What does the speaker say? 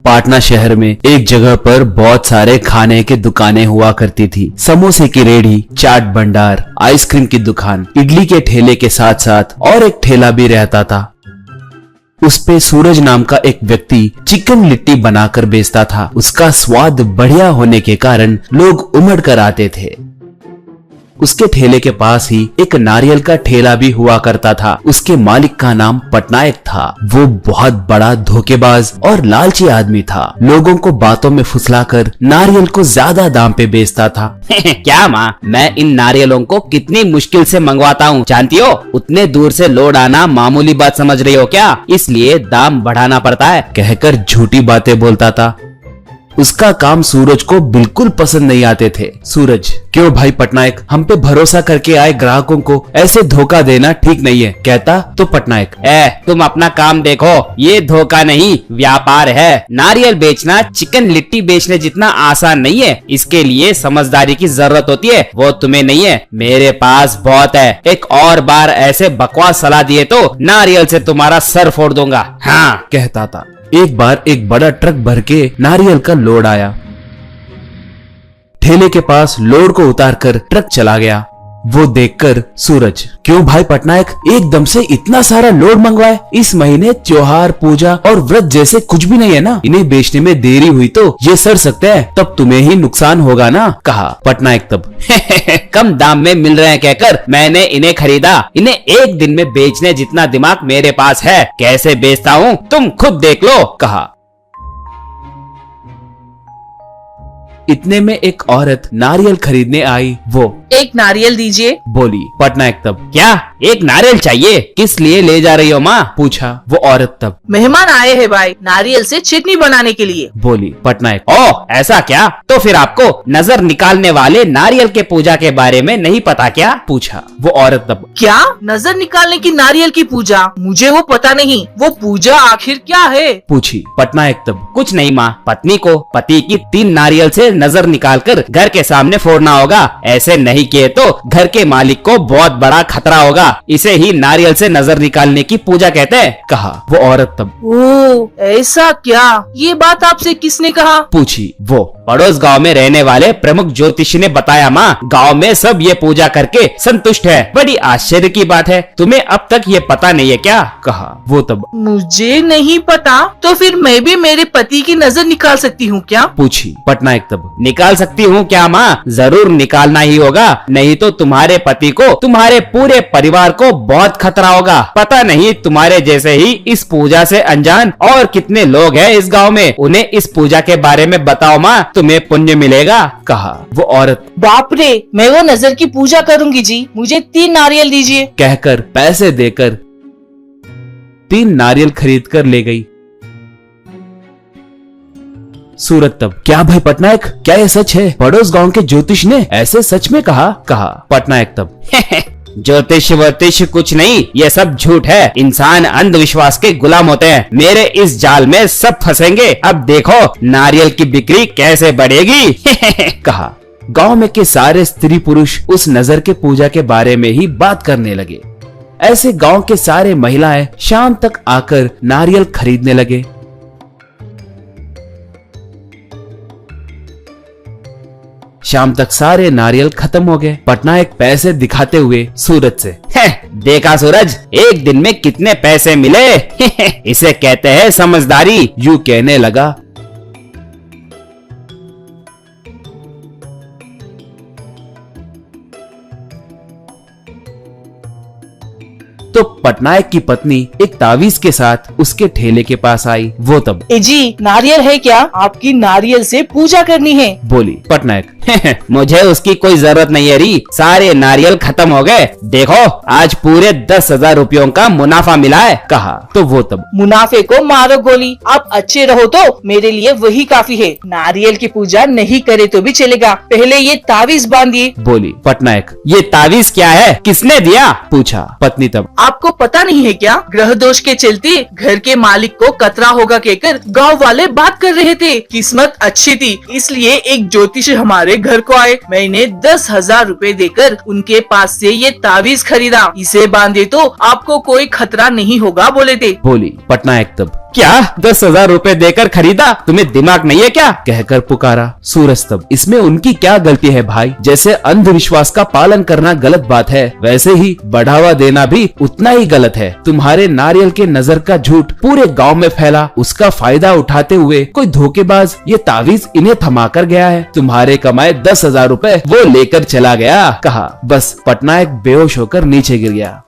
पाटना शहर में एक जगह पर बहुत सारे खाने की दुकानें हुआ करती थी। समोसे की रेहड़ी, चाट भंडार, आइसक्रीम की दुकान, इडली के ठेले के साथ साथ और एक ठेला भी रहता था। उस पे सूरज नाम का एक व्यक्ति चिकन लिट्टी बनाकर बेचता था। उसका स्वाद बढ़िया होने के कारण लोग उमड़ कर आते थे। उसके ठेले के पास ही एक नारियल का ठेला भी हुआ करता था। उसके मालिक का नाम पटनायक था। वो बहुत बड़ा धोखेबाज और लालची आदमी था। लोगों को बातों में फुसलाकर नारियल को ज्यादा दाम पे बेचता था। क्या माँ, मैं इन नारियलों को कितनी मुश्किल से मंगवाता हूँ, जानती हो? उतने दूर से लोड आना मामूली बात समझ रही हो क्या? इसलिए दाम बढ़ाना पड़ता है, कहकर झूठी बातें बोलता था। उसका काम सूरज को बिल्कुल पसंद नहीं आते थे। सूरज, क्यों भाई पटनायक, हम पे भरोसा करके आए ग्राहकों को ऐसे धोखा देना ठीक नहीं है, कहता तो पटनायक, तुम अपना काम देखो, ये धोखा नहीं व्यापार है। नारियल बेचना चिकन लिट्टी बेचने जितना आसान नहीं है। इसके लिए समझदारी की जरूरत होती है, वो तुम्हें नहीं है, मेरे पास बहुत है। एक और बार ऐसे बकवास सलाह दिए तो नारियल से तुम्हारा सर फोड़ दूंगा। हाँ, कहता था। एक बार एक बड़ा ट्रक भर के नारियल का लोड आया। ठेले के पास लोड को उतारकर ट्रक चला गया। वो देखकर सूरज, क्यों भाई पटनायक, एकदम से इतना सारा लोड मंगवाए? इस महीने त्योहार, पूजा और व्रत जैसे कुछ भी नहीं है ना? इन्हें बेचने में देरी हुई तो ये सड़ सकते हैं, तब तुम्हें ही नुकसान होगा ना, कहा पटनायक तब। कम दाम में मिल रहे हैं कहकर मैंने इन्हें खरीदा। इन्हें एक दिन में बेचने जितना दिमाग मेरे पास है। कैसे बेचता हूँ तुम खुद देख लो, कहा। इतने में एक औरत नारियल खरीदने आई। वो, एक नारियल दीजिए, बोली। पटनायक तब, क्या एक नारियल चाहिए? किस लिए ले जा रही हो माँ? पूछा वो औरत तब। मेहमान आए हैं भाई, नारियल से चटनी बनाने के लिए, बोली पटनायक। ओह, ऐसा क्या? तो फिर आपको नजर निकालने वाले नारियल के पूजा के बारे में नहीं पता क्या? पूछा वो औरत तब। क्या नजर निकालने की नारियल की पूजा? मुझे वो पता नहीं। वो पूजा आखिर क्या है? पूछी पटनायक तब। कुछ नहीं माँ, पत्नी को पति की 3 नारियल से नजर निकालकर घर के सामने फोड़ना होगा। ऐसे नहीं किए तो घर के मालिक को बहुत बड़ा खतरा होगा। इसे ही नारियल से नजर निकालने की पूजा कहते हैं, कहा वो औरत तब। ओह, ऐसा क्या? ये बात आपसे किसने कहा? पूछी वो। पड़ोस गांव में रहने वाले प्रमुख ज्योतिषी ने बताया माँ। गांव में सब ये पूजा करके संतुष्ट है। बड़ी आश्चर्य की बात है, तुम्हें अब तक ये पता नहीं है क्या? कहा वो तब। मुझे नहीं पता। तो फिर मैं भी मेरे पति की नजर निकाल सकती हूँ क्या? पूछी पटनायक तब। निकाल सकती हूँ क्या माँ? जरूर निकालना ही होगा, नहीं तो तुम्हारे पति को, तुम्हारे पूरे परिवार को बहुत खतरा होगा। पता नहीं तुम्हारे जैसे ही इस पूजा से अनजान और कितने लोग हैं इस गांव में। उन्हें इस पूजा के बारे में बताओ माँ, तुम्हें पुण्य मिलेगा, कहा वो औरत। बाप रे, मैं वो नजर की पूजा करूंगी जी, मुझे 3 नारियल दीजिए, कहकर पैसे देकर 3 नारियल खरीद कर ले गई। सूरत तब, क्या भाई पटनायक, क्या ये सच है? पड़ोस गांव के ज्योतिष ने ऐसे सच में कहा? कहा पटनायक तब। ज्योतिष वोतिष कुछ नहीं, ये सब झूठ है। इंसान अंधविश्वास के गुलाम होते हैं। मेरे इस जाल में सब फंसेंगे। अब देखो नारियल की बिक्री कैसे बढ़ेगी। कहा। गांव में के सारे स्त्री पुरुष उस नजर के पूजा के बारे में ही बात करने लगे। ऐसे गांव के सारे महिलाएं शाम तक आकर नारियल खरीदने लगे। शाम तक सारे नारियल खत्म हो गए। पटनायक पैसे दिखाते हुए सूरज से, देखा सूरज, एक दिन में कितने पैसे मिले। इसे कहते हैं समझदारी, यूं कहने लगा। तो पटनायक की पत्नी एक तावीज के साथ उसके ठेले के पास आई। वो तब, ए जी, नारियल है क्या? आपकी नारियल से पूजा करनी है, बोली पटनायक। मुझे उसकी कोई जरूरत नहीं है री, सारे नारियल खत्म हो गए। देखो आज पूरे 10,000 रुपयों का मुनाफा मिला है, कहा। तो वो तब, मुनाफे को मारो गोली, आप अच्छे रहो तो मेरे लिए वही काफी है। नारियल की पूजा नहीं करे तो भी चलेगा, पहले ये तावीज बांधिए, बोली पटनायक। ये तावीज क्या है, किसने दिया? पूछा पत्नी तब। आपको पता नहीं है क्या? ग्रह दोष के चलते घर के मालिक को खतरा होगा कहकर गांव वाले बात कर रहे थे। किस्मत अच्छी थी इसलिए एक ज्योतिषी हमारे घर को आए। मैंने 10,000 रुपए देकर उनके पास से ये तावीज खरीदा। इसे बांधे तो आपको कोई खतरा नहीं होगा बोले थे। बोली पटनायक तब। क्या 10,000 रुपए देकर खरीदा? तुम्हें दिमाग नहीं है क्या? कहकर पुकारा सूरज तब। इसमें उनकी क्या गलती है भाई? जैसे अंधविश्वास का पालन करना गलत बात है, वैसे ही बढ़ावा देना भी उतना ही गलत है। तुम्हारे नारियल के नजर का झूठ पूरे गांव में फैला, उसका फायदा उठाते हुए कोई धोखेबाज ये तावीज इन्हें थमा कर गया है। तुम्हारे कमाए 10,000 रुपए वो लेकर चला गया। कहा बस पटनायक बेहोश होकर नीचे गिर गया।